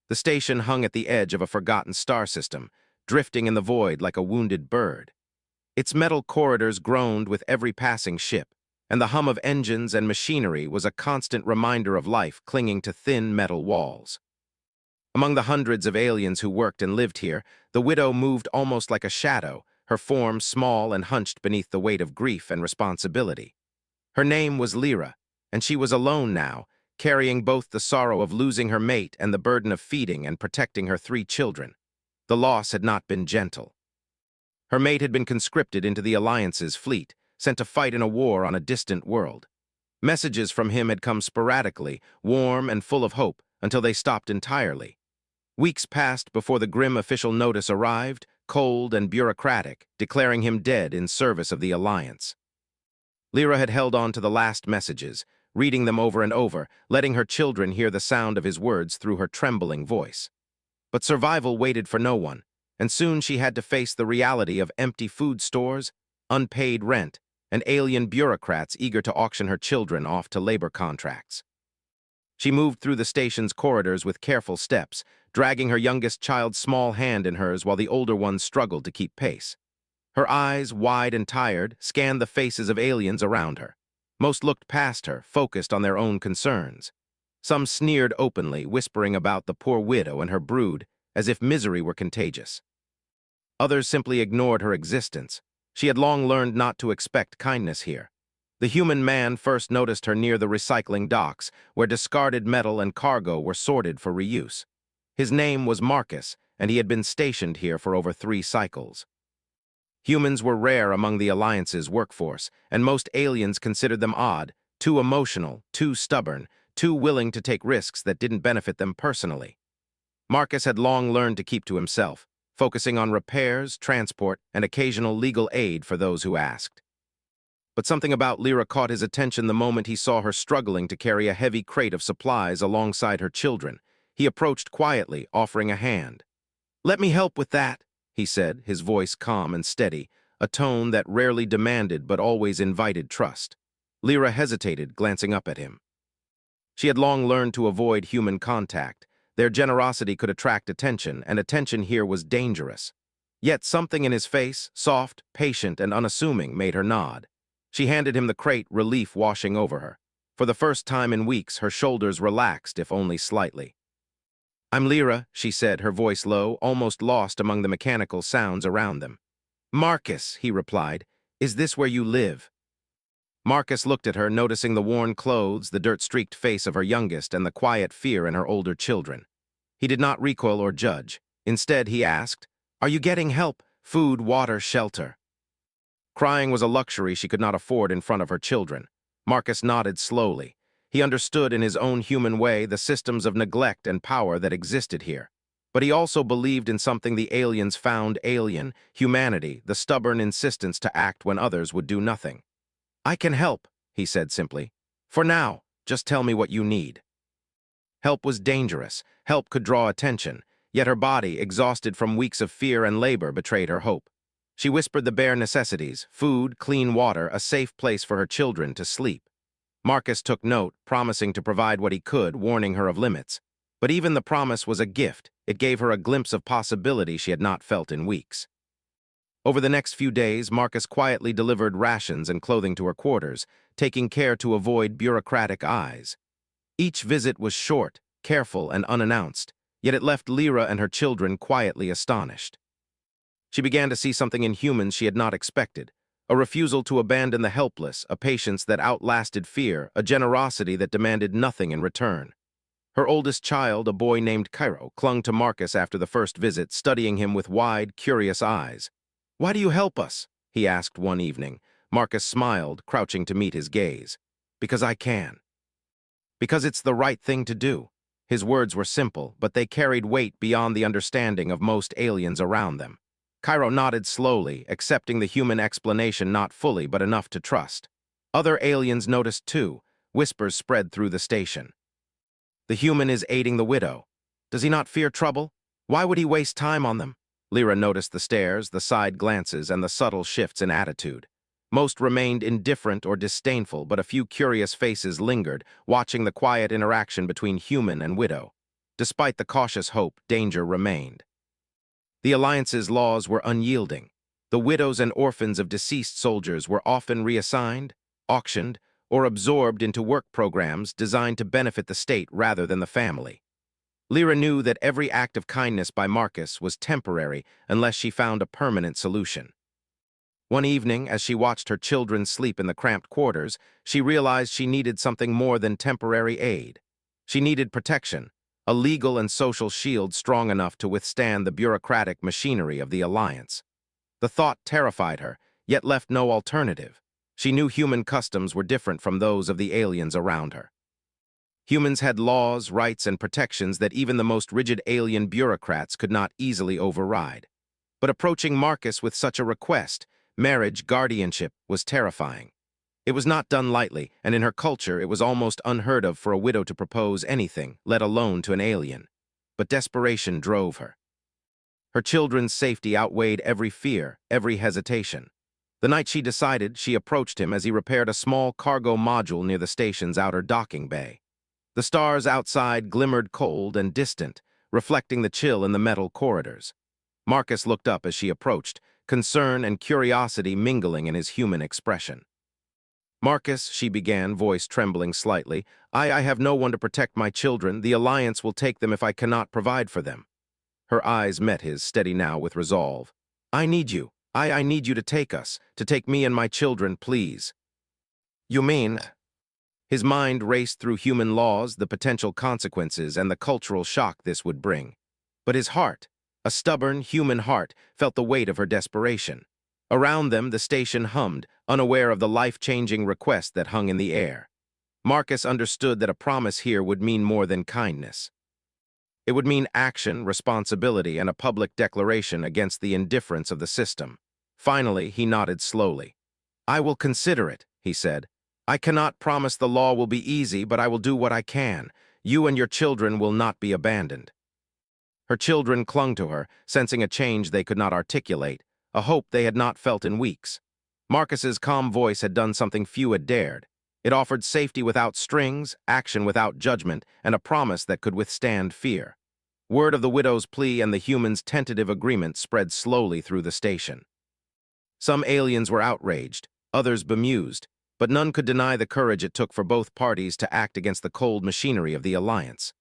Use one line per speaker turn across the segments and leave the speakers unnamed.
The station hung at the edge of a forgotten star system, drifting in the void like a wounded bird. Its metal corridors groaned with every passing ship, and the hum of engines and machinery was a constant reminder of life clinging to thin metal walls. Among the hundreds of aliens who worked and lived here, the widow moved almost like a shadow, her form small and hunched beneath the weight of grief and responsibility. Her name was Lyra, and she was alone now, carrying both the sorrow of losing her mate and the burden of feeding and protecting her 3 children. The loss had not been gentle. Her mate had been conscripted into the Alliance's fleet, sent to fight in a war on a distant world. Messages from him had come sporadically, warm and full of hope, until they stopped entirely. Weeks passed before the grim official notice arrived, cold and bureaucratic, declaring him dead in service of the Alliance. Lyra had held on to the last messages, reading them over and over, letting her children hear the sound of his words through her trembling voice. But survival waited for no one, and soon she had to face the reality of empty food stores, unpaid rent, and alien bureaucrats eager to auction her children off to labor contracts. She moved through the station's corridors with careful steps, dragging her youngest child's small hand in hers while the older one struggled to keep pace. Her eyes, wide and tired, scanned the faces of aliens around her. Most looked past her, focused on their own concerns. Some sneered openly, whispering about the poor widow and her brood, as if misery were contagious. Others simply ignored her existence. She had long learned not to expect kindness here. The human man first noticed her near the recycling docks, where discarded metal and cargo were sorted for reuse. His name was Marcus, and he had been stationed here for over 3 cycles. Humans were rare among the Alliance's workforce, and most aliens considered them odd, too emotional, too stubborn, too willing to take risks that didn't benefit them personally. Marcus had long learned to keep to himself, focusing on repairs, transport, and occasional legal aid for those who asked. But something about Lyra caught his attention the moment he saw her struggling to carry a heavy crate of supplies alongside her children. He approached quietly, offering a hand. "Let me help with that," he said, his voice calm and steady, a tone that rarely demanded but always invited trust. Lyra hesitated, glancing up at him. She had long learned to avoid human contact. Their generosity could attract attention, and attention here was dangerous. Yet something in his face, soft, patient, and unassuming, made her nod. She handed him the crate, relief washing over her. For the first time in weeks, her shoulders relaxed, if only slightly. "I'm Lyra," she said, her voice low, almost lost among the mechanical sounds around them. "Marcus," he replied, "is this where you live?" Marcus looked at her, noticing the worn clothes, the dirt-streaked face of her youngest, and the quiet fear in her older children. He did not recoil or judge. Instead, he asked, "Are you getting help? Food, water, shelter?" Crying was a luxury she could not afford in front of her children. Marcus nodded slowly. He understood in his own human way the systems of neglect and power that existed here. But he also believed in something the aliens found alien, humanity, the stubborn insistence to act when others would do nothing. "I can help," he said simply. "For now, just tell me what you need." Help was dangerous. Help could draw attention, yet her body, exhausted from weeks of fear and labor, betrayed her hope. She whispered the bare necessities: food, clean water, a safe place for her children to sleep. Marcus took note, promising to provide what he could, warning her of limits. But even the promise was a gift. It gave her a glimpse of possibility she had not felt in weeks. Over the next few days, Marcus quietly delivered rations and clothing to her quarters, taking care to avoid bureaucratic eyes. Each visit was short, careful, and unannounced, yet it left Lyra and her children quietly astonished. She began to see something in humans she had not expected: a refusal to abandon the helpless, a patience that outlasted fear, a generosity that demanded nothing in return. Her oldest child, a boy named Cairo, clung to Marcus after the first visit, studying him with wide, curious eyes. "Why do you help us?" he asked one evening. Marcus smiled, crouching to meet his gaze. "Because I can. Because it's the right thing to do." His words were simple, but they carried weight beyond the understanding of most aliens around them. Cairo nodded slowly, accepting the human explanation not fully but enough to trust. Other aliens noticed too. Whispers spread through the station. "The human is aiding the widow. Does he not fear trouble? Why would he waste time on them?" Lyra noticed the stares, the side glances, and the subtle shifts in attitude. Most remained indifferent or disdainful, but a few curious faces lingered, watching the quiet interaction between human and widow. despite the cautious hope, danger remained. The Alliance's laws were unyielding. The widows and orphans of deceased soldiers were often reassigned, auctioned, or absorbed into work programs designed to benefit the state rather than the family. Lyra knew that every act of kindness by Marcus was temporary unless she found a permanent solution. One evening, as she watched her children sleep in the cramped quarters, she realized she needed something more than temporary aid. She needed protection, a legal and social shield strong enough to withstand the bureaucratic machinery of the Alliance. The thought terrified her, yet left no alternative. She knew human customs were different from those of the aliens around her. Humans had laws, rights, and protections that even the most rigid alien bureaucrats could not easily override. But approaching Marcus with such a request, marriage, guardianship, was terrifying. It was not done lightly, and in her culture it was almost unheard of for a widow to propose anything, let alone to an alien. But desperation drove her. Her children's safety outweighed every fear, every hesitation. The night she decided, she approached him as he repaired a small cargo module near the station's outer docking bay. The stars outside glimmered cold and distant, reflecting the chill in the metal corridors. Marcus looked up as she approached, concern and curiosity mingling in his human expression. "Marcus," she began, voice trembling slightly, I have no one to protect my children. The Alliance will take them if I cannot provide for them." Her eyes met his, steady now with resolve. "I need you. I need you to take us, to take me and my children, please." "You mean—" His mind raced through human laws, the potential consequences, and the cultural shock this would bring. But his heart, a stubborn, human heart, felt the weight of her desperation. Around them, the station hummed, unaware of the life-changing request that hung in the air. Marcus understood that a promise here would mean more than kindness. It would mean action, responsibility, and a public declaration against the indifference of the system. Finally, he nodded slowly. "I will consider it," he said. "I cannot promise the law will be easy, but I will do what I can. You and your children will not be abandoned." Her children clung to her, sensing a change they could not articulate, a hope they had not felt in weeks. Marcus's calm voice had done something few had dared. It offered safety without strings, action without judgment, and a promise that could withstand fear. Word of the widow's plea and the humans' tentative agreement spread slowly through the station. Some aliens were outraged, others bemused, but none could deny the courage it took for both parties to act against the cold machinery of the Alliance.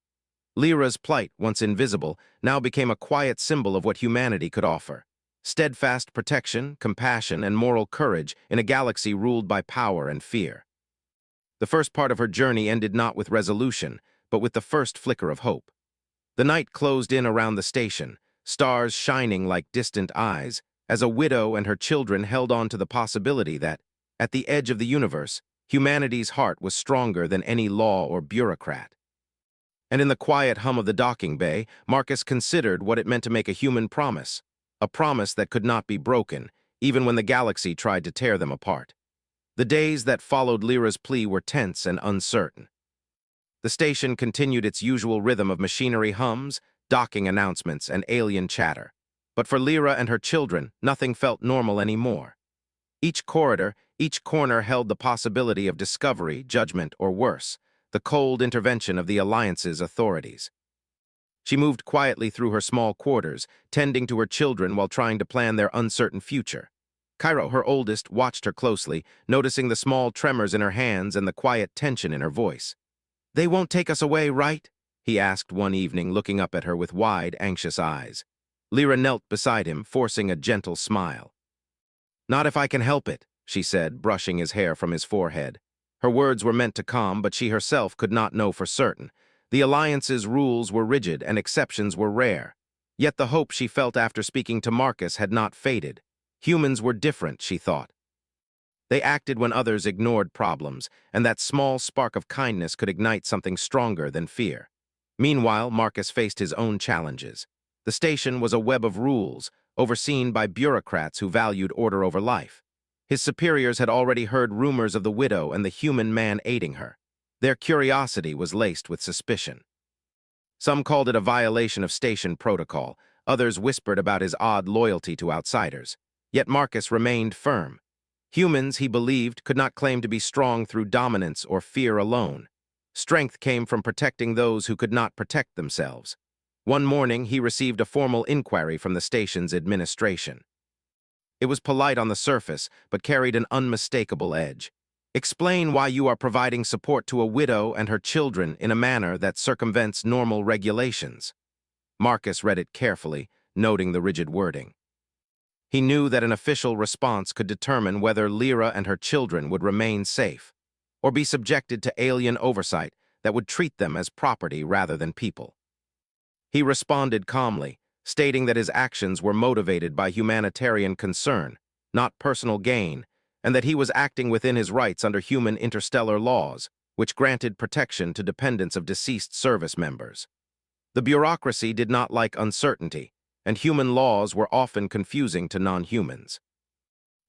Lyra's plight, once invisible, now became a quiet symbol of what humanity could offer. Steadfast protection, compassion, and moral courage in a galaxy ruled by power and fear. The first part of her journey ended not with resolution, but with the first flicker of hope. The night closed in around the station, stars shining like distant eyes, as a widow and her children held on to the possibility that, at the edge of the universe, humanity's heart was stronger than any law or bureaucrat. And in the quiet hum of the docking bay, Marcus considered what it meant to make a human promise, a promise that could not be broken, even when the galaxy tried to tear them apart. The days that followed Lyra's plea were tense and uncertain. The station continued its usual rhythm of machinery hums, docking announcements, and alien chatter. But for Lyra and her children, nothing felt normal anymore. Each corridor, each corner held the possibility of discovery, judgment, or worse, the cold intervention of the Alliance's authorities. She moved quietly through her small quarters, tending to her children while trying to plan their uncertain future. Cairo, her oldest, watched her closely, noticing the small tremors in her hands and the quiet tension in her voice. "They won't take us away, right?" he asked one evening, looking up at her with wide, anxious eyes. Lyra knelt beside him, forcing a gentle smile. "Not if I can help it," she said, brushing his hair from his forehead. Her words were meant to calm, but she herself could not know for certain. The Alliance's rules were rigid and exceptions were rare. Yet the hope she felt after speaking to Marcus had not faded. Humans were different, she thought. They acted when others ignored problems, and that small spark of kindness could ignite something stronger than fear. Meanwhile, Marcus faced his own challenges. The station was a web of rules, overseen by bureaucrats who valued order over life. His superiors had already heard rumors of the widow and the human man aiding her. Their curiosity was laced with suspicion. Some called it a violation of station protocol, others whispered about his odd loyalty to outsiders. Yet Marcus remained firm. Humans, he believed, could not claim to be strong through dominance or fear alone. Strength came from protecting those who could not protect themselves. One morning, he received a formal inquiry from the station's administration. It was polite on the surface, but carried an unmistakable edge. Explain why you are providing support to a widow and her children in a manner that circumvents normal regulations. Marcus read it carefully, noting the rigid wording. He knew that an official response could determine whether Lyra and her children would remain safe, or be subjected to alien oversight that would treat them as property rather than people. He responded calmly, stating that his actions were motivated by humanitarian concern, not personal gain, and that he was acting within his rights under human interstellar laws, which granted protection to dependents of deceased service members. The bureaucracy did not like uncertainty, and human laws were often confusing to non-humans.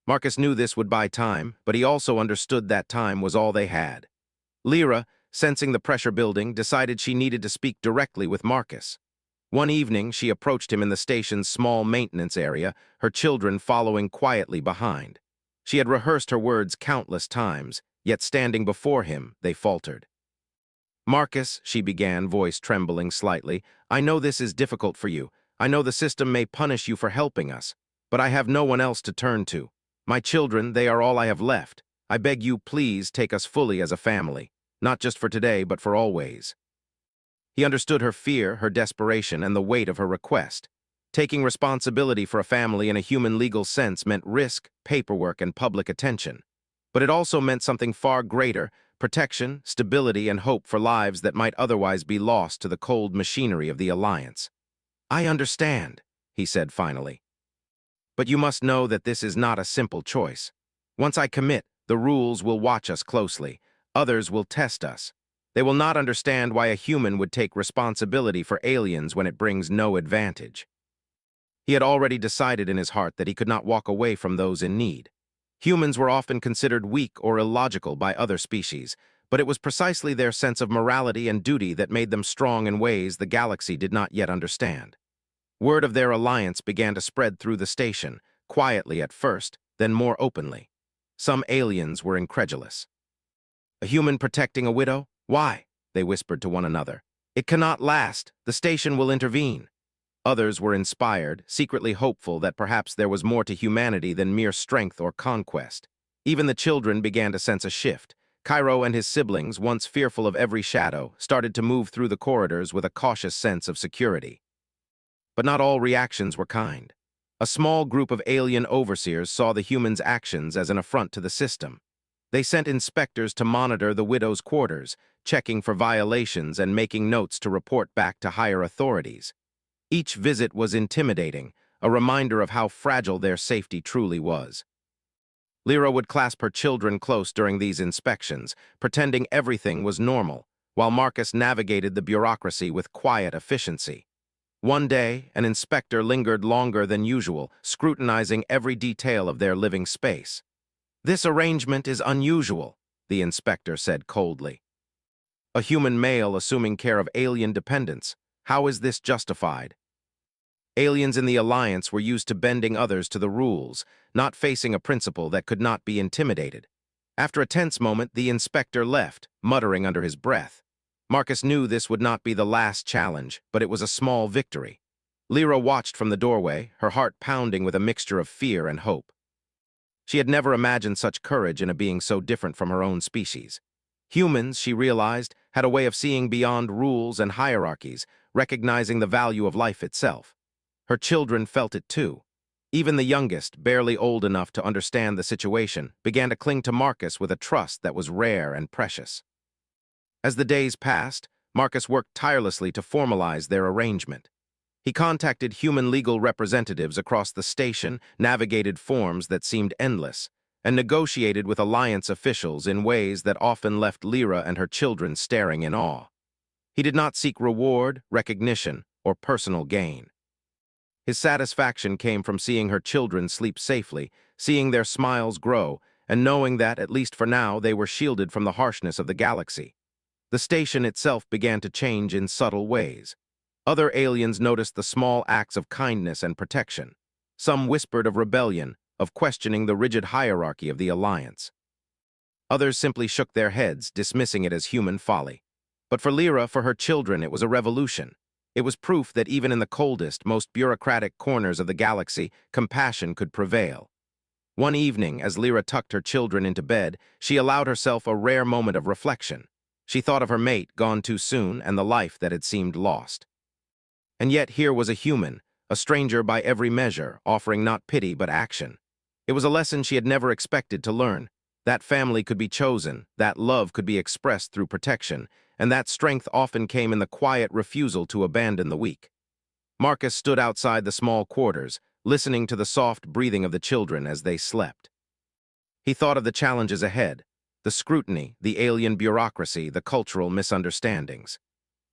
Marcus knew this would buy time, but he also understood that time was all they had. Lyra, sensing the pressure building, decided she needed to speak directly with Marcus. One evening, she approached him in the station's small maintenance area, her children following quietly behind. She had rehearsed her words countless times, yet standing before him, they faltered. "Marcus," she began, voice trembling slightly, "I know this is difficult for you. I know the system may punish you for helping us, but I have no one else to turn to. My children, they are all I have left. I beg you, please take us fully as a family, not just for today, but for always." He understood her fear, her desperation, and the weight of her request. Taking responsibility for a family in a human legal sense meant risk, paperwork, and public attention. But it also meant something far greater: protection, stability, and hope for lives that might otherwise be lost to the cold machinery of the Alliance. "I understand," he said finally. "But you must know that this is not a simple choice. Once I commit, the rules will watch us closely. Others will test us. They will not understand why a human would take responsibility for aliens when it brings no advantage." He had already decided in his heart that he could not walk away from those in need. Humans were often considered weak or illogical by other species, but it was precisely their sense of morality and duty that made them strong in ways the galaxy did not yet understand. Word of their alliance began to spread through the station, quietly at first, then more openly. Some aliens were incredulous. "A human protecting a widow? Why?" they whispered to one another. "It cannot last. The station will intervene." Others were inspired, secretly hopeful that perhaps there was more to humanity than mere strength or conquest. Even the children began to sense a shift. Cairo and his siblings, once fearful of every shadow, started to move through the corridors with a cautious sense of security. But not all reactions were kind. A small group of alien overseers saw the humans' actions as an affront to the system. They sent inspectors to monitor the widow's quarters, checking for violations and making notes to report back to higher authorities. Each visit was intimidating, a reminder of how fragile their safety truly was. Lyra would clasp her children close during these inspections, pretending everything was normal, while Marcus navigated the bureaucracy with quiet efficiency. One day, an inspector lingered longer than usual, scrutinizing every detail of their living space. "This arrangement is unusual," the inspector said coldly. "A human male assuming care of alien dependents. How is this justified?" Aliens in the Alliance were used to bending others to the rules, not facing a principle that could not be intimidated. After a tense moment, the inspector left, muttering under his breath. Marcus knew this would not be the last challenge, but it was a small victory. Lyra watched from the doorway, her heart pounding with a mixture of fear and hope. She had never imagined such courage in a being so different from her own species. Humans, she realized, had a way of seeing beyond rules and hierarchies, recognizing the value of life itself. Her children felt it too. Even the youngest, barely old enough to understand the situation, began to cling to Marcus with a trust that was rare and precious. As the days passed, Marcus worked tirelessly to formalize their arrangement. He contacted human legal representatives across the station, navigated forms that seemed endless, and negotiated with Alliance officials in ways that often left Lyra and her children staring in awe. He did not seek reward, recognition, or personal gain. His satisfaction came from seeing her children sleep safely, seeing their smiles grow, and knowing that, at least for now, they were shielded from the harshness of the galaxy. The station itself began to change in subtle ways. Other aliens noticed the small acts of kindness and protection. Some whispered of rebellion, of questioning the rigid hierarchy of the Alliance. Others simply shook their heads, dismissing it as human folly. But for Lyra, for her children, it was a revolution. It was proof that even in the coldest, most bureaucratic corners of the galaxy, compassion could prevail. One evening, as Lyra tucked her children into bed, she allowed herself a rare moment of reflection. She thought of her mate, gone too soon, and the life that had seemed lost. And yet here was a human, a stranger by every measure, offering not pity but action. It was a lesson she had never expected to learn. That family could be chosen, that love could be expressed through protection, and that strength often came in the quiet refusal to abandon the weak. Marcus stood outside the small quarters, listening to the soft breathing of the children as they slept. He thought of the challenges ahead, the scrutiny, the alien bureaucracy, the cultural misunderstandings.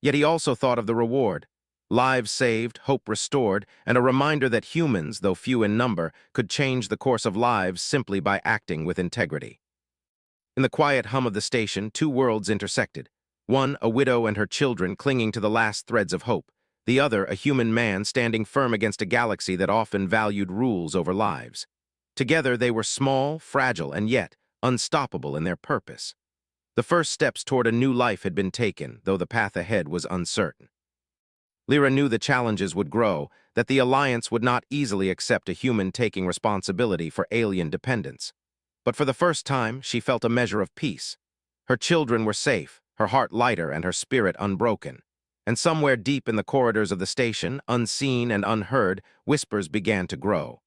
Yet he also thought of the reward: lives saved, hope restored, and a reminder that humans, though few in number, could change the course of lives simply by acting with integrity. In the quiet hum of the station, two worlds intersected. One, a widow and her children clinging to the last threads of hope. The other, a human man standing firm against a galaxy that often valued rules over lives. Together, they were small, fragile, and yet unstoppable in their purpose. The first steps toward a new life had been taken, though the path ahead was uncertain. Lyra knew the challenges would grow, that the Alliance would not easily accept a human taking responsibility for alien dependence. But for the first time, she felt a measure of peace. Her children were safe, her heart lighter, and her spirit unbroken. And somewhere deep in the corridors of the station, unseen and unheard, whispers began to grow.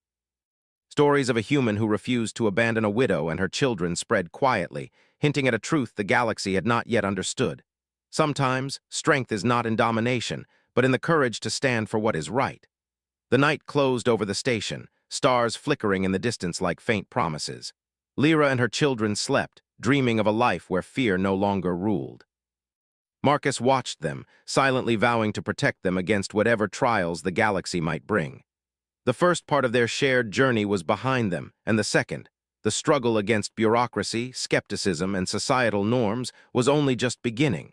Stories of a human who refused to abandon a widow and her children spread quietly, hinting at a truth the galaxy had not yet understood. Sometimes, strength is not in domination, but in the courage to stand for what is right. The night closed over the station, stars flickering in the distance like faint promises. Lyra and her children slept, dreaming of a life where fear no longer ruled. Marcus watched them, silently vowing to protect them against whatever trials the galaxy might bring. The first part of their shared journey was behind them, and the second, the struggle against bureaucracy, skepticism, and societal norms, was only just beginning.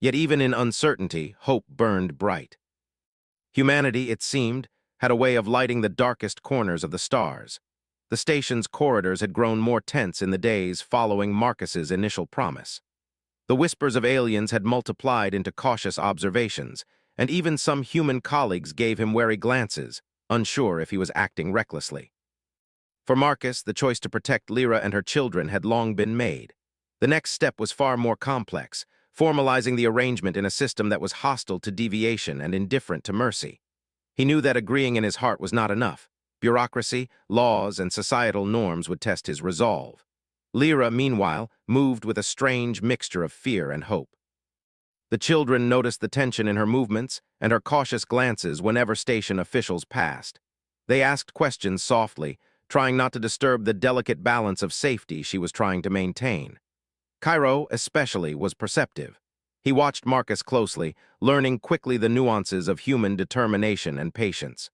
Yet even in uncertainty, hope burned bright. Humanity, it seemed, had a way of lighting the darkest corners of the stars. The station's corridors had grown more tense in the days following Marcus's initial promise. The whispers of aliens had multiplied into cautious observations, and even some human colleagues gave him wary glances, unsure if he was acting recklessly. For Marcus, the choice to protect Lyra and her children had long been made. The next step was far more complex, formalizing the arrangement in a system that was hostile to deviation and indifferent to mercy. He knew that agreeing in his heart was not enough. Bureaucracy, laws, and societal norms would test his resolve. Lyra, meanwhile, moved with a strange mixture of fear and hope. The children noticed the tension in her movements and her cautious glances whenever station officials passed. They asked questions softly, trying not to disturb the delicate balance of safety she was trying to maintain. Cairo, especially, was perceptive. He watched Marcus closely, learning quickly the nuances of human determination and patience.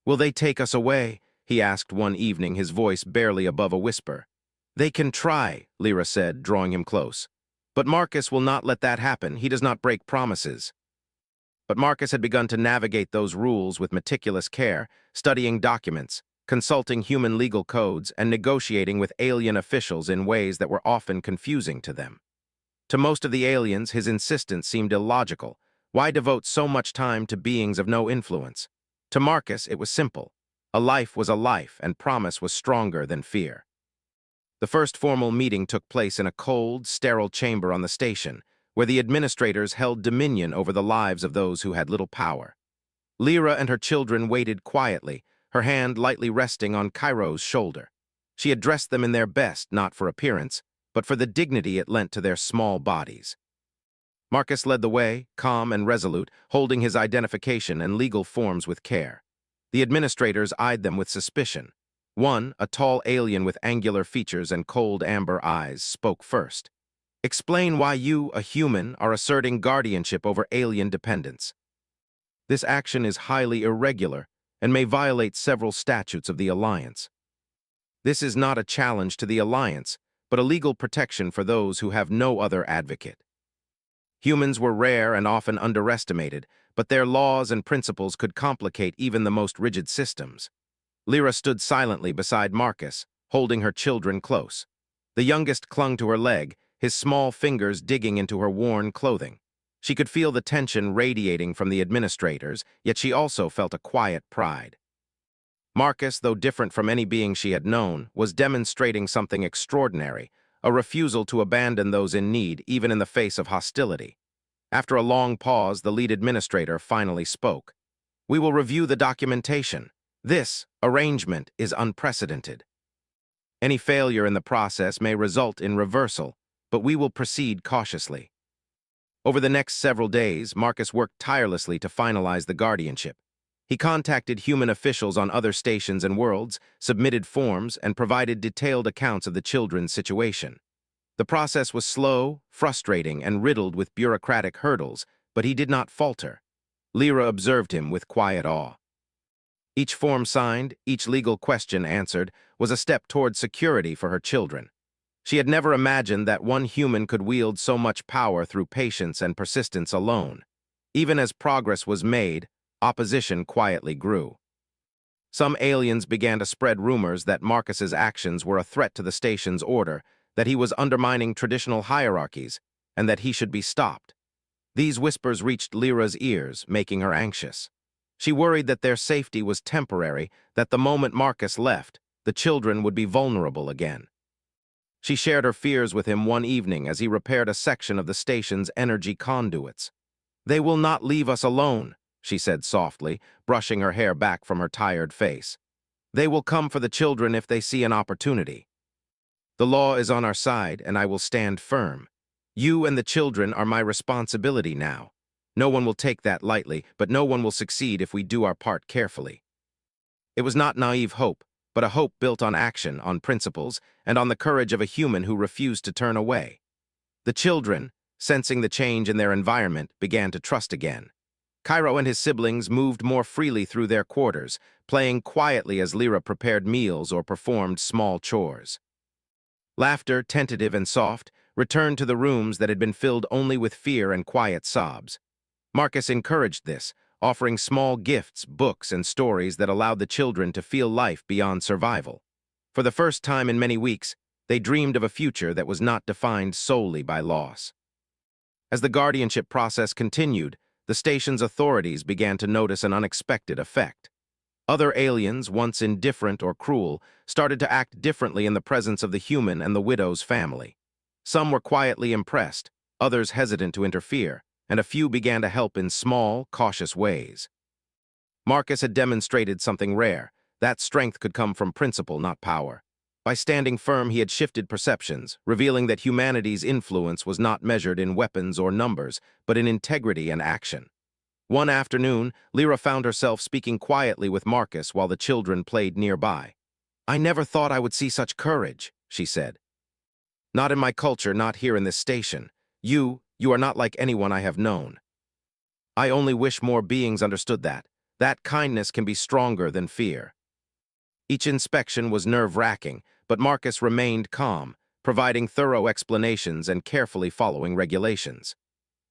"Will they take us away?" he asked one evening, his voice barely above a whisper. "They can try," Lyra said, drawing him close. "But Marcus will not let that happen. He does not break promises." But Marcus had begun to navigate those rules with meticulous care, studying documents, consulting human legal codes, and negotiating with alien officials in ways that were often confusing to them. To most of the aliens, his insistence seemed illogical. Why devote so much time to beings of no influence? To Marcus, it was simple. A life was a life, and promise was stronger than fear. The first formal meeting took place in a cold, sterile chamber on the station, where the administrators held dominion over the lives of those who had little power. Lyra and her children waited quietly, her hand lightly resting on Cairo's shoulder. She had dressed them in their best, not for appearance, but for the dignity it lent to their small bodies. Marcus led the way, calm and resolute, holding his identification and legal forms with care. The administrators eyed them with suspicion. One, a tall alien with angular features and cold amber eyes, spoke first. "Explain why you, a human, are asserting guardianship over alien dependents. This action is highly irregular and may violate several statutes of the Alliance. This is not a challenge to the Alliance, but a legal protection for those who have no other advocate. Humans were rare and often underestimated, but their laws and principles could complicate even the most rigid systems." Lyra stood silently beside Marcus, holding her children close. The youngest clung to her leg, his small fingers digging into her worn clothing. She could feel the tension radiating from the administrators, yet she also felt a quiet pride. Marcus, though different from any being she had known, was demonstrating something extraordinary, a refusal to abandon those in need even in the face of hostility. After a long pause, the lead administrator finally spoke. "We will review the documentation. This arrangement is unprecedented. Any failure in the process may result in reversal, but we will proceed cautiously." Over the next several days, Marcus worked tirelessly to finalize the guardianship. He contacted human officials on other stations and worlds, submitted forms, and provided detailed accounts of the children's situation. The process was slow, frustrating, and riddled with bureaucratic hurdles, but he did not falter. Lyra observed him with quiet awe. Each form signed, each legal question answered, was a step toward security for her children. She had never imagined that one human could wield so much power through patience and persistence alone. Even as progress was made, opposition quietly grew. Some aliens began to spread rumors that Marcus's actions were a threat to the station's order, that he was undermining traditional hierarchies, and that he should be stopped. These whispers reached Lyra's ears, making her anxious. She worried that their safety was temporary, that the moment Marcus left, the children would be vulnerable again. She shared her fears with him one evening as he repaired a section of the station's energy conduits. "They will not leave us alone," she said softly, brushing her hair back from her tired face. "They will come for the children if they see an opportunity. The law is on our side, and I will stand firm. You and the children are my responsibility now. No one will take that lightly, but no one will succeed if we do our part carefully." It was not naive hope, but a hope built on action, on principles, and on the courage of a human who refused to turn away. The children, sensing the change in their environment, began to trust again. Cairo and his siblings moved more freely through their quarters, playing quietly as Lyra prepared meals or performed small chores. Laughter, tentative and soft, returned to the rooms that had been filled only with fear and quiet sobs. Marcus encouraged this, offering small gifts, books, and stories that allowed the children to feel life beyond survival. For the first time in many weeks, they dreamed of a future that was not defined solely by loss. As the guardianship process continued, the station's authorities began to notice an unexpected effect. Other aliens, once indifferent or cruel, started to act differently in the presence of the human and the widow's family. Some were quietly impressed, others hesitant to interfere, and a few began to help in small, cautious ways. Marcus had demonstrated something rare. That strength could come from principle, not power. By standing firm, he had shifted perceptions, revealing that humanity's influence was not measured in weapons or numbers, but in integrity and action. One afternoon, Lyra found herself speaking quietly with Marcus while the children played nearby. "I never thought I would see such courage," she said. "Not in my culture, not here in this station. You are not like anyone I have known. I only wish more beings understood that. That kindness can be stronger than fear." Each inspection was nerve-wracking, but Marcus remained calm, providing thorough explanations and carefully following regulations.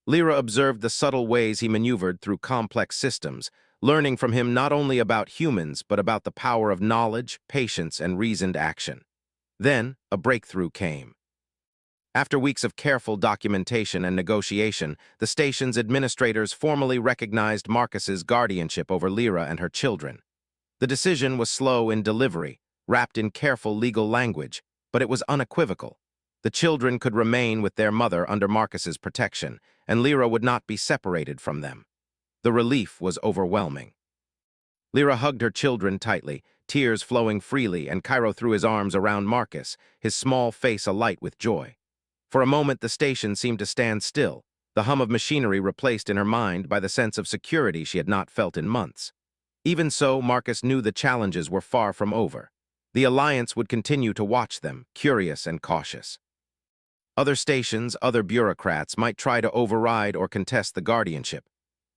Lyra observed the subtle ways he maneuvered through complex systems, learning from him not only about humans, but about the power of knowledge, patience, and reasoned action. Then, a breakthrough came. After weeks of careful documentation and negotiation, the station's administrators formally recognized Marcus's guardianship over Lyra and her children. The decision was slow in delivery, wrapped in careful legal language, but it was unequivocal. The children could remain with their mother under Marcus's protection, and Lyra would not be separated from them. The relief was overwhelming. Lyra hugged her children tightly, tears flowing freely, and Cairo threw his arms around Marcus, his small face alight with joy. For a moment, the station seemed to stand still, the hum of machinery replaced in her mind by the sense of security she had not felt in months. Even so, Marcus knew the challenges were far from over. The Alliance would continue to watch them, curious and cautious. Other stations, other bureaucrats might try to override or contest the guardianship,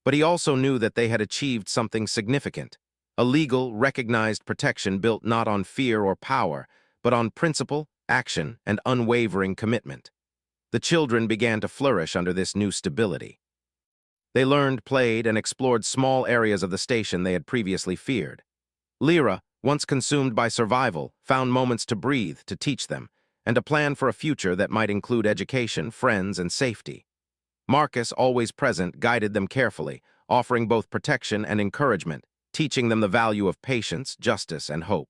but he also knew that they had achieved something significant, a legal, recognized protection built not on fear or power, but on principle, action, and unwavering commitment. The children began to flourish under this new stability. They learned, played, and explored small areas of the station they had previously feared. Lyra, once consumed by survival, found moments to breathe, to teach them, and a plan for a future that might include education, friends, and safety. Marcus, always present, guided them carefully, offering both protection and encouragement, teaching them the value of patience, justice, and hope.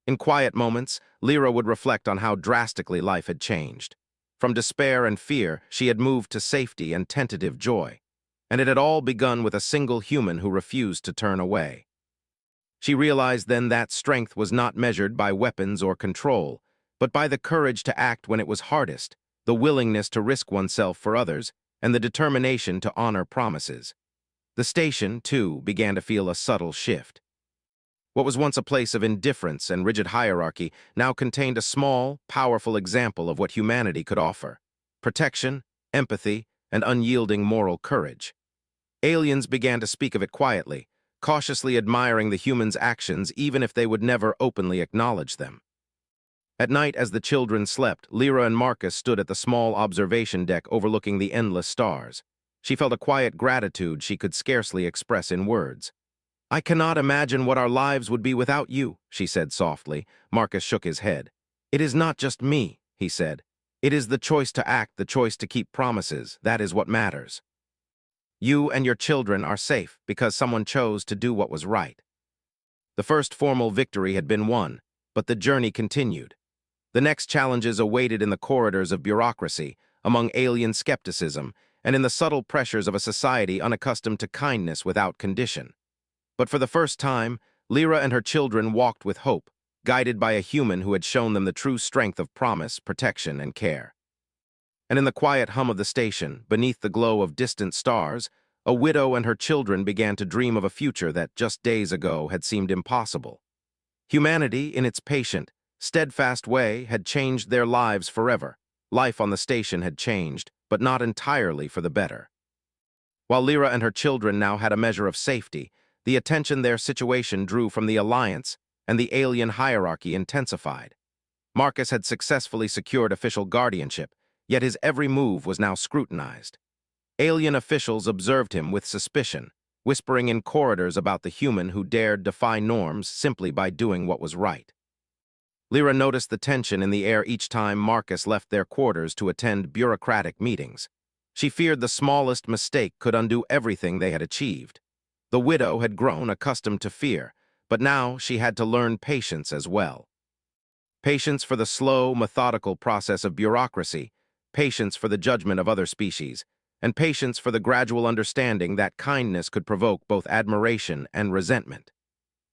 In quiet moments, Lyra would reflect on how drastically life had changed. From despair and fear, she had moved to safety and tentative joy. And it had all begun with a single human who refused to turn away. She realized then that strength was not measured by weapons or control, but by the courage to act when it was hardest, the willingness to risk oneself for others, and the determination to honor promises. The station, too, began to feel a subtle shift. What was once a place of indifference and rigid hierarchy now contained a small, powerful example of what humanity could offer: protection, empathy, and unyielding moral courage. Aliens began to speak of it quietly, cautiously admiring the humans' actions even if they would never openly acknowledge them. At night, as the children slept, Lyra and Marcus stood at the small observation deck overlooking the endless stars. She felt a quiet gratitude she could scarcely express in words. "I cannot imagine what our lives would be without you," she said softly. Marcus shook his head. "It is not just me," he said. "It is the choice to act, the choice to keep promises. That is what matters. You and your children are safe because someone chose to do what was right." The first formal victory had been won, but the journey continued. The next challenges awaited in the corridors of bureaucracy, among alien skepticism, and in the subtle pressures of a society unaccustomed to kindness without condition. But for the first time, Lyra and her children walked with hope, guided by a human who had shown them the true strength of promise, protection, and care. And in the quiet hum of the station, beneath the glow of distant stars, a widow and her children began to dream of a future that just days ago had seemed impossible. Humanity, in its patient, steadfast way, had changed their lives forever. Life on the station had changed, but not entirely for the better. While Lyra and her children now had a measure of safety, the attention their situation drew from the Alliance and the alien hierarchy intensified. Marcus had successfully secured official guardianship, yet his every move was now scrutinized. Alien officials observed him with suspicion, whispering in corridors about the human who dared defy norms simply by doing what was right. Lyra noticed the tension in the air each time Marcus left their quarters to attend bureaucratic meetings. She feared the smallest mistake could undo everything they had achieved. The widow had grown accustomed to fear, but now she had to learn patience as well. Patience for the slow, methodical process of bureaucracy, patience for the judgment of other species, and patience for the gradual understanding that kindness could provoke both admiration and resentment.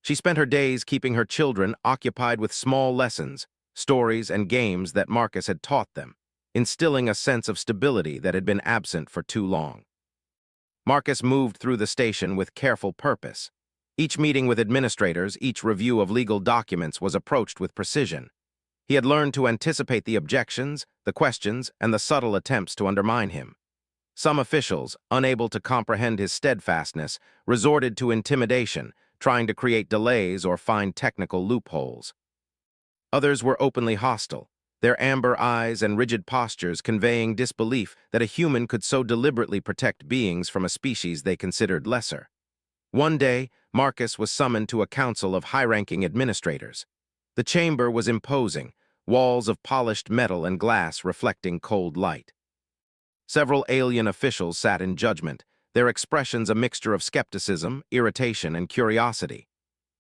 She spent her days keeping her children occupied with small lessons, stories, and games that Marcus had taught them, instilling a sense of stability that had been absent for too long. Marcus moved through the station with careful purpose. Each meeting with administrators, each review of legal documents was approached with precision. He had learned to anticipate the objections, the questions, and the subtle attempts to undermine him. Some officials, unable to comprehend his steadfastness, resorted to intimidation, trying to create delays or find technical loopholes. Others were openly hostile, their amber eyes and rigid postures conveying disbelief that a human could so deliberately protect beings from a species they considered lesser. One day, Marcus was summoned to a council of high-ranking administrators. The chamber was imposing, walls of polished metal and glass reflecting cold light. Several alien officials sat in judgment, their expressions a mixture of skepticism, irritation, and curiosity.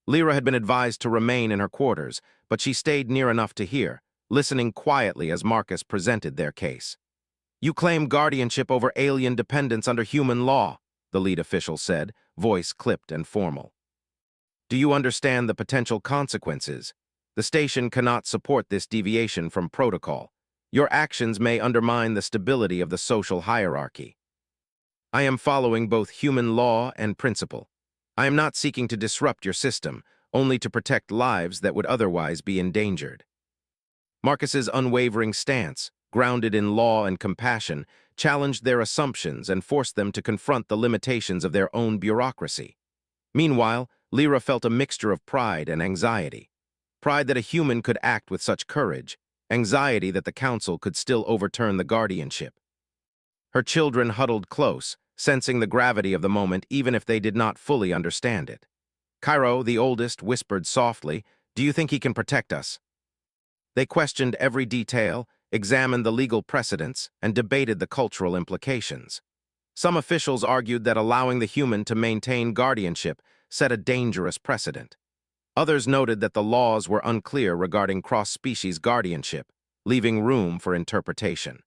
Lyra had been advised to remain in her quarters, but she stayed near enough to hear, listening quietly as Marcus presented their case. "You claim guardianship over alien dependents under human law," the lead official said, voice clipped and formal. "Do you understand the potential consequences? The station cannot support this deviation from protocol. Your actions may undermine the stability of the social hierarchy." "I am following both human law and principle. I am not seeking to disrupt your system, only to protect lives that would otherwise be endangered." Marcus's unwavering stance, grounded in law and compassion, challenged their assumptions and forced them to confront the limitations of their own bureaucracy. Meanwhile, Lyra felt a mixture of pride and anxiety. Pride that a human could act with such courage, anxiety that the council could still overturn the guardianship. Her children huddled close, sensing the gravity of the moment even if they did not fully understand it. Cairo, the oldest, whispered softly, "Do you think he can protect us?" They questioned every detail, examined the legal precedents, and debated the cultural implications. Some officials argued that allowing the human to maintain guardianship set a dangerous precedent. Others noted that the laws were unclear regarding cross-species guardianship, leaving room for interpretation.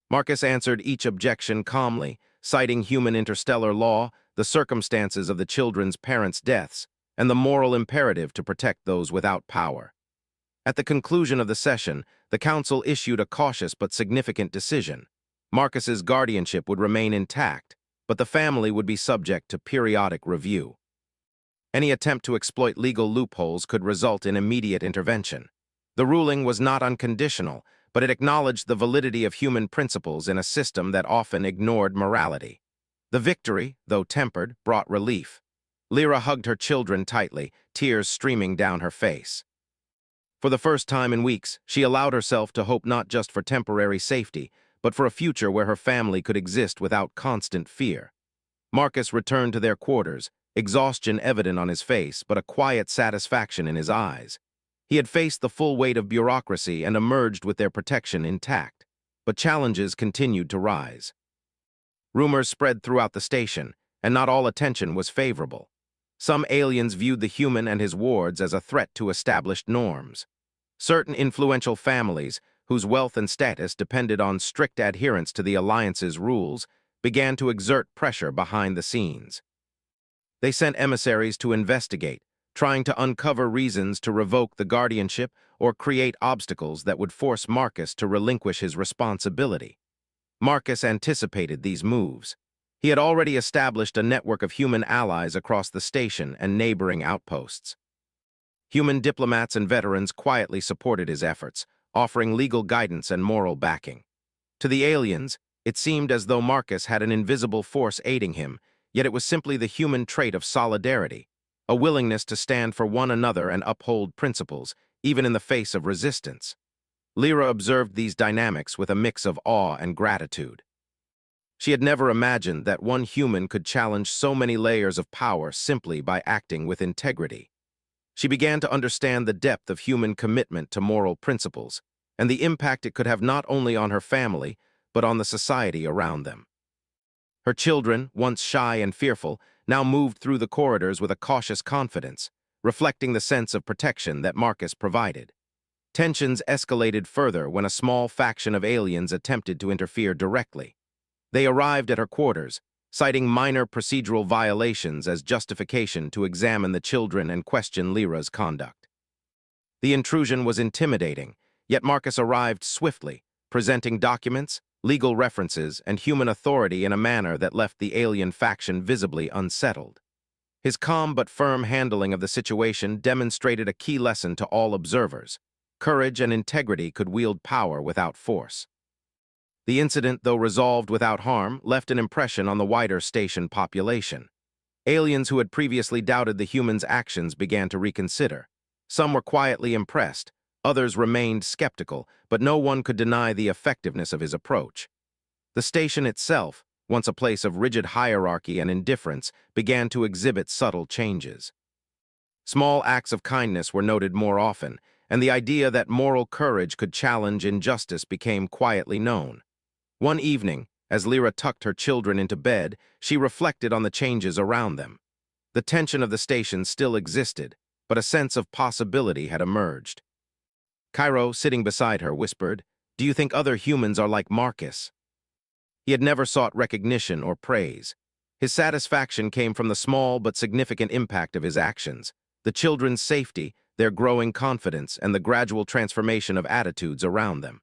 Marcus answered each objection calmly, citing human interstellar law, the circumstances of the children's parents' deaths, and the moral imperative to protect those without power. At the conclusion of the session, the council issued a cautious but significant decision. Marcus's guardianship would remain intact, but the family would be subject to periodic review. Any attempt to exploit legal loopholes could result in immediate intervention. The ruling was not unconditional, but it acknowledged the validity of human principles in a system that often ignored morality. The victory, though tempered, brought relief. Lyra hugged her children tightly, tears streaming down her face. For the first time in weeks, she allowed herself to hope not just for temporary safety, but for a future where her family could exist without constant fear. Marcus returned to their quarters, exhaustion evident on his face, but a quiet satisfaction in his eyes. He had faced the full weight of bureaucracy and emerged with their protection intact. But challenges continued to rise. Rumors spread throughout the station, and not all attention was favorable. Some aliens viewed the human and his wards as a threat to established norms. Certain influential families, whose wealth and status depended on strict adherence to the Alliance's rules, began to exert pressure behind the scenes. They sent emissaries to investigate, trying to uncover reasons to revoke the guardianship or create obstacles that would force Marcus to relinquish his responsibility. Marcus anticipated these moves. He had already established a network of human allies across the station and neighboring outposts. Human diplomats and veterans quietly supported his efforts, offering legal guidance and moral backing. To the aliens, it seemed as though Marcus had an invisible force aiding him, yet it was simply the human trait of solidarity, a willingness to stand for one another and uphold principles, even in the face of resistance. Lyra observed these dynamics with a mix of awe and gratitude. She had never imagined that one human could challenge so many layers of power simply by acting with integrity. She began to understand the depth of human commitment to moral principles, and the impact it could have not only on her family, but on the society around them. Her children, once shy and fearful, now moved through the corridors with a cautious confidence, reflecting the sense of protection that Marcus provided. Tensions escalated further when a small faction of aliens attempted to interfere directly. They arrived at her quarters, citing minor procedural violations as justification to examine the children and question Lyra's conduct. The intrusion was intimidating, yet Marcus arrived swiftly, presenting documents, legal references, and human authority in a manner that left the alien faction visibly unsettled. His calm but firm handling of the situation demonstrated a key lesson to all observers. Courage and integrity could wield power without force. The incident, though resolved without harm, left an impression on the wider station population. Aliens who had previously doubted the humans' actions began to reconsider. Some were quietly impressed, others remained skeptical, but no one could deny the effectiveness of his approach. The station itself, once a place of rigid hierarchy and indifference, began to exhibit subtle changes. Small acts of kindness were noted more often, and the idea that moral courage could challenge injustice became quietly known. One evening, as Lyra tucked her children into bed, she reflected on the changes around them. The tension of the station still existed, but a sense of possibility had emerged. Cairo, sitting beside her, whispered, "Do you think other humans are like Marcus?" He had never sought recognition or praise. His satisfaction came from the small but significant impact of his actions, the children's safety, their growing confidence, and the gradual transformation of attitudes around them.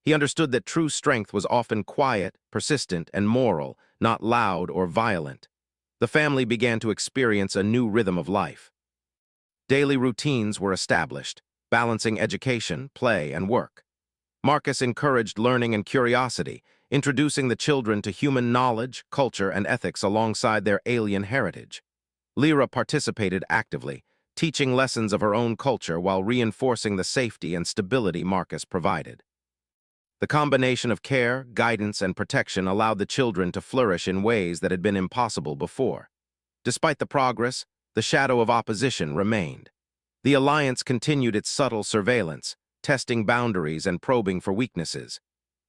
He understood that true strength was often quiet, persistent, and moral, not loud or violent. The family began to experience a new rhythm of life. Daily routines were established, balancing education, play, and work. Marcus encouraged learning and curiosity, introducing the children to human knowledge, culture, and ethics alongside their alien heritage. Lyra participated actively, teaching lessons of her own culture while reinforcing the safety and stability Marcus provided. The combination of care, guidance, and protection allowed the children to flourish in ways that had been impossible before. Despite the progress, the shadow of opposition remained. The Alliance continued its subtle surveillance, testing boundaries and probing for weaknesses.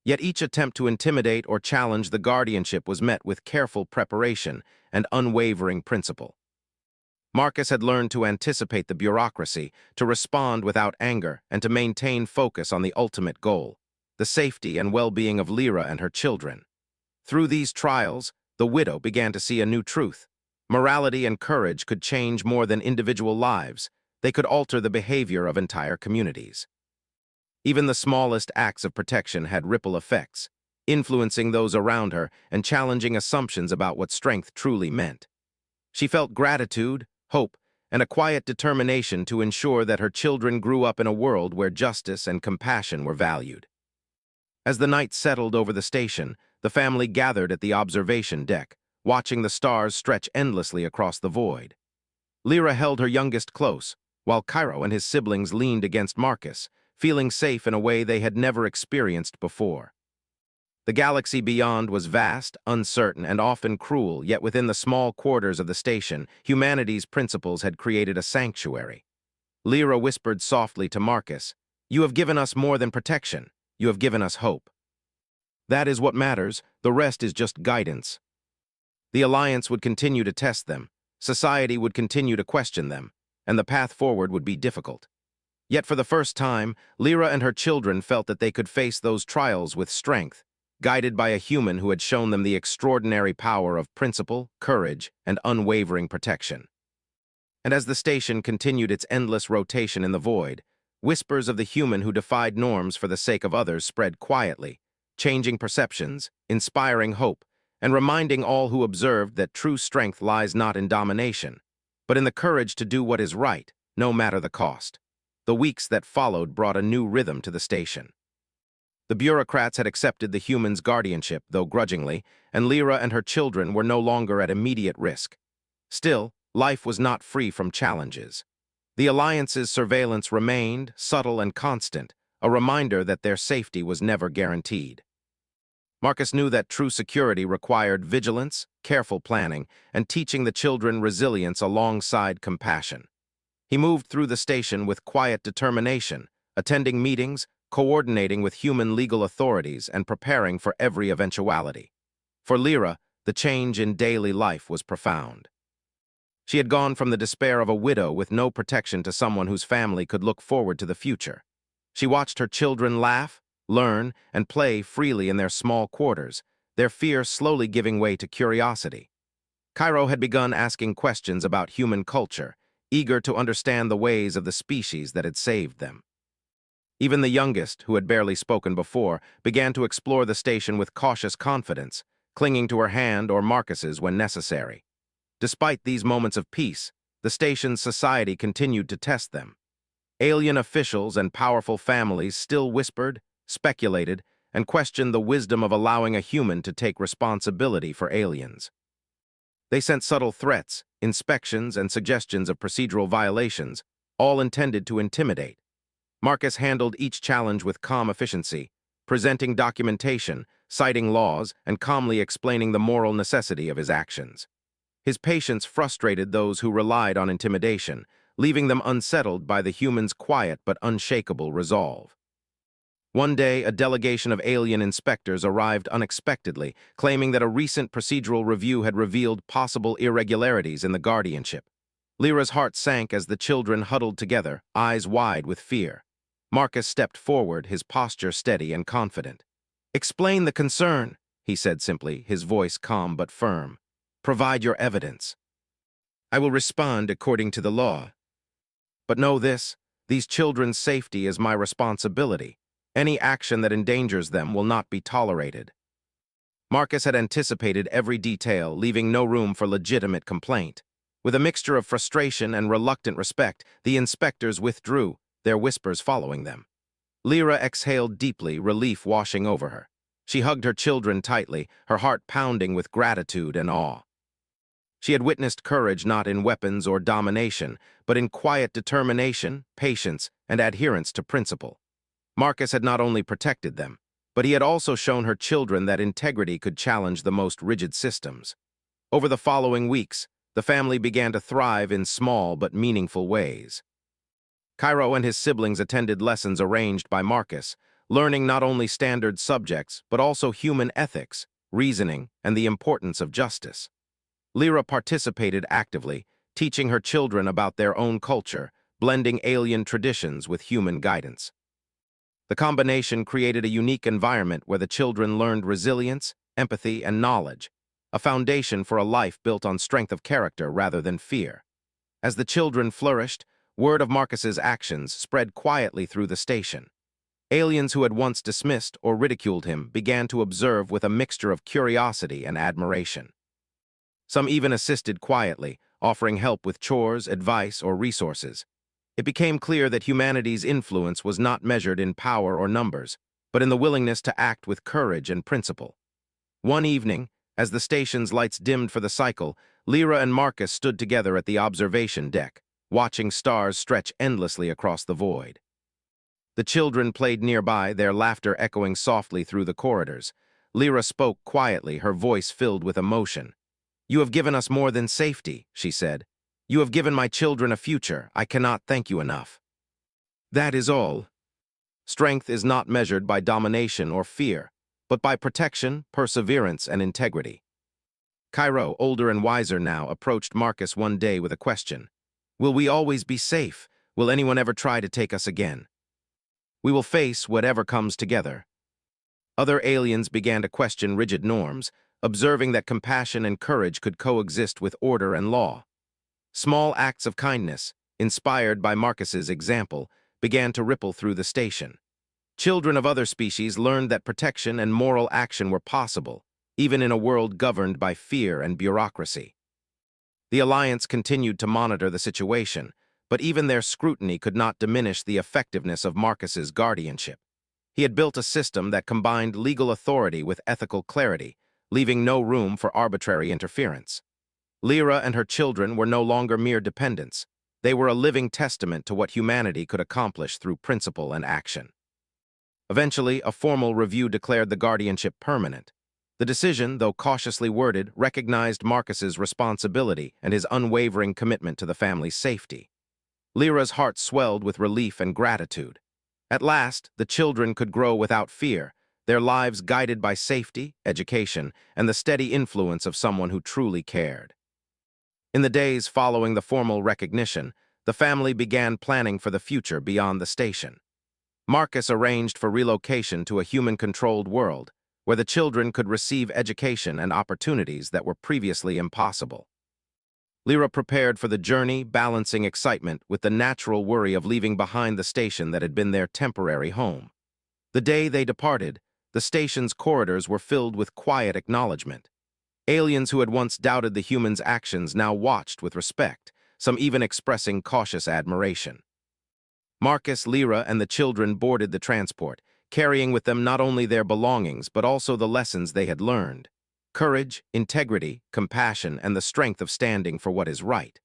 Yet each attempt to intimidate or challenge the guardianship was met with careful preparation and unwavering principle. Marcus had learned to anticipate the bureaucracy, to respond without anger, and to maintain focus on the ultimate goal, the safety and well-being of Lyra and her children. Through these trials, the widow began to see a new truth. Morality and courage could change more than individual lives. They could alter the behavior of entire communities. Even the smallest acts of protection had ripple effects, influencing those around her and challenging assumptions about what strength truly meant. She felt gratitude, hope, and a quiet determination to ensure that her children grew up in a world where justice and compassion were valued. As the night settled over the station, the family gathered at the observation deck, watching the stars stretch endlessly across the void. Lyra held her youngest close, while Cairo and his siblings leaned against Marcus, feeling safe in a way they had never experienced before. The galaxy beyond was vast, uncertain, and often cruel, yet within the small quarters of the station, humanity's principles had created a sanctuary. Lyra whispered softly to Marcus, "You have given us more than protection. You have given us hope. That is what matters. The rest is just guidance." The Alliance would continue to test them, society would continue to question them, and the path forward would be difficult. Yet for the first time, Lyra and her children felt that they could face those trials with strength, guided by a human who had shown them the extraordinary power of principle, courage, and unwavering protection. And as the station continued its endless rotation in the void, whispers of the human who defied norms for the sake of others spread quietly, changing perceptions, inspiring hope, and reminding all who observed that true strength lies not in domination, but in the courage to do what is right, no matter the cost. The weeks that followed brought a new rhythm to the station. The bureaucrats had accepted the human's guardianship, though grudgingly, and Lyra and her children were no longer at immediate risk. Still, life was not free from challenges. The Alliance's surveillance remained, subtle and constant, a reminder that their safety was never guaranteed. Marcus knew that true security required vigilance, careful planning, and teaching the children resilience alongside compassion. He moved through the station with quiet determination, attending meetings, coordinating with human legal authorities, and preparing for every eventuality. For Lyra, the change in daily life was profound. She had gone from the despair of a widow with no protection to someone whose family could look forward to the future. She watched her children laugh, learn, and play freely in their small quarters, their fear slowly giving way to curiosity. Cairo had begun asking questions about human culture, eager to understand the ways of the species that had saved them. Even the youngest, who had barely spoken before, began to explore the station with cautious confidence, clinging to her hand or Marcus's when necessary. Despite these moments of peace, the station's society continued to test them. Alien officials and powerful families still whispered, speculated, and questioned the wisdom of allowing a human to take responsibility for aliens. They sent subtle threats, inspections, and suggestions of procedural violations, all intended to intimidate. Marcus handled each challenge with calm efficiency, presenting documentation, citing laws, and calmly explaining the moral necessity of his actions. His patience frustrated those who relied on intimidation, leaving them unsettled by the human's quiet but unshakable resolve. One day, a delegation of alien inspectors arrived unexpectedly, claiming that a recent procedural review had revealed possible irregularities in the guardianship. Lyra's heart sank as the children huddled together, eyes wide with fear. Marcus stepped forward, his posture steady and confident. "Explain the concern," he said simply, his voice calm but firm. "Provide your evidence. I will respond according to the law. But know this, these children's safety is my responsibility. Any action that endangers them will not be tolerated." Marcus had anticipated every detail, leaving no room for legitimate complaint. With a mixture of frustration and reluctant respect, the inspectors withdrew, their whispers following them. Lyra exhaled deeply, relief washing over her. She hugged her children tightly, her heart pounding with gratitude and awe. She had witnessed courage not in weapons or domination, but in quiet determination, patience, and adherence to principle. Marcus had not only protected them, but he had also shown her children that integrity could challenge the most rigid systems. Over the following weeks, the family began to thrive in small but meaningful ways. Cairo and his siblings attended lessons arranged by Marcus, learning not only standard subjects, but also human ethics, reasoning, and the importance of justice. Lyra participated actively, teaching her children about their own culture, blending alien traditions with human guidance. The combination created a unique environment where the children learned resilience, empathy, and knowledge, a foundation for a life built on strength of character rather than fear. As the children flourished, word of Marcus's actions spread quietly through the station. Aliens who had once dismissed or ridiculed him began to observe with a mixture of curiosity and admiration. Some even assisted quietly, offering help with chores, advice, or resources. It became clear that humanity's influence was not measured in power or numbers, but in the willingness to act with courage and principle. One evening, as the station's lights dimmed for the cycle, Lyra and Marcus stood together at the observation deck, watching stars stretch endlessly across the void. The children played nearby, their laughter echoing softly through the corridors. Lyra spoke quietly, her voice filled with emotion. "You have given us more than safety," she said. "You have given my children a future. I cannot thank you enough." "That is all." Strength is not measured by domination or fear, but by protection, perseverance, and integrity. Cairo, older and wiser now, approached Marcus one day with a question. "Will we always be safe? Will anyone ever try to take us again?" "We will face whatever comes together." Other aliens began to question rigid norms, observing that compassion and courage could coexist with order and law. Small acts of kindness, inspired by Marcus's example, began to ripple through the station. Children of other species learned that protection and moral action were possible, even in a world governed by fear and bureaucracy. The Alliance continued to monitor the situation, but even their scrutiny could not diminish the effectiveness of Marcus's guardianship. He had built a system that combined legal authority with ethical clarity, leaving no room for arbitrary interference. Lyra and her children were no longer mere dependents. They were a living testament to what humanity could accomplish through principle and action. Eventually, a formal review declared the guardianship permanent. The decision, though cautiously worded, recognized Marcus's responsibility and his unwavering commitment to the family's safety. Lyra's heart swelled with relief and gratitude. At last, the children could grow without fear, their lives guided by safety, education, and the steady influence of someone who truly cared. In the days following the formal recognition, the family began planning for the future beyond the station. Marcus arranged for relocation to a human-controlled world, where the children could receive education and opportunities that were previously impossible. Lyra prepared for the journey, balancing excitement with the natural worry of leaving behind the station that had been their temporary home. The day they departed, the station's corridors were filled with quiet acknowledgement. Aliens who had once doubted the humans' actions now watched with respect, some even expressing cautious admiration. Marcus, Lyra, and the children boarded the transport, carrying with them not only their belongings but also the lessons they had learned: courage, integrity, compassion, and the strength of standing for what is right.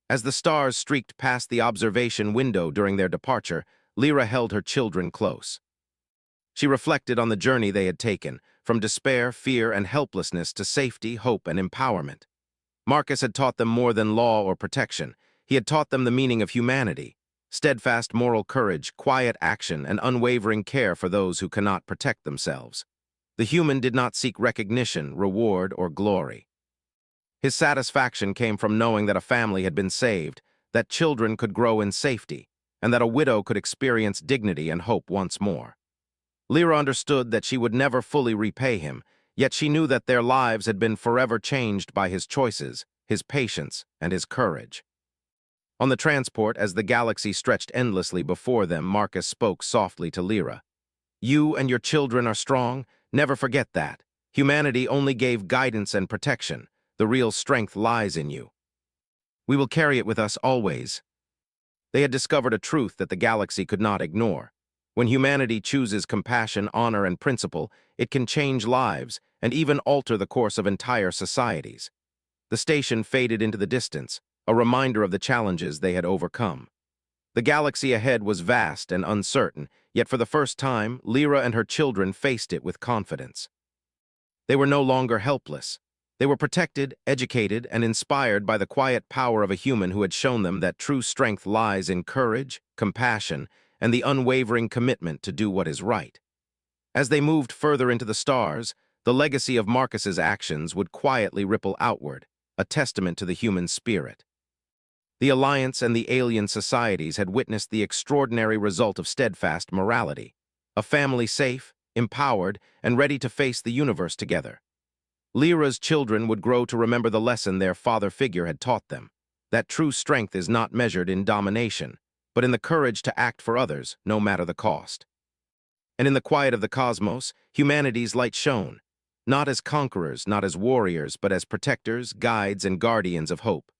As the stars streaked past the observation window during their departure, Lyra held her children close. She reflected on the journey they had taken, from despair, fear, and helplessness to safety, hope, and empowerment. Marcus had taught them more than law or protection. He had taught them the meaning of humanity: steadfast moral courage, quiet action, and unwavering care for those who cannot protect themselves. The human did not seek recognition, reward, or glory. His satisfaction came from knowing that a family had been saved, that children could grow in safety, and that a widow could experience dignity and hope once more. Lyra understood that she would never fully repay him, yet she knew that their lives had been forever changed by his choices, his patience, and his courage. On the transport, as the galaxy stretched endlessly before them, Marcus spoke softly to Lyra. "You and your children are strong. Never forget that. Humanity only gave guidance and protection. The real strength lies in you. We will carry it with us always." They had discovered a truth that the galaxy could not ignore. When humanity chooses compassion, honor, and principle, it can change lives and even alter the course of entire societies. The station faded into the distance, a reminder of the challenges they had overcome. The galaxy ahead was vast and uncertain, yet for the first time, Lyra and her children faced it with confidence. They were no longer helpless. They were protected, educated, and inspired by the quiet power of a human who had shown them that true strength lies in courage, compassion, and the unwavering commitment to do what is right. As they moved further into the stars, the legacy of Marcus's actions would quietly ripple outward, a testament to the human spirit. The Alliance and the alien societies had witnessed the extraordinary result of steadfast morality, a family safe, empowered, and ready to face the universe together. Lyra's children would grow to remember the lesson their father figure had taught them, that true strength is not measured in domination, but in the courage to act for others, no matter the cost. And in the quiet of the cosmos, humanity's light shone, not as conquerors, not as warriors, but as protectors, guides, and guardians of hope.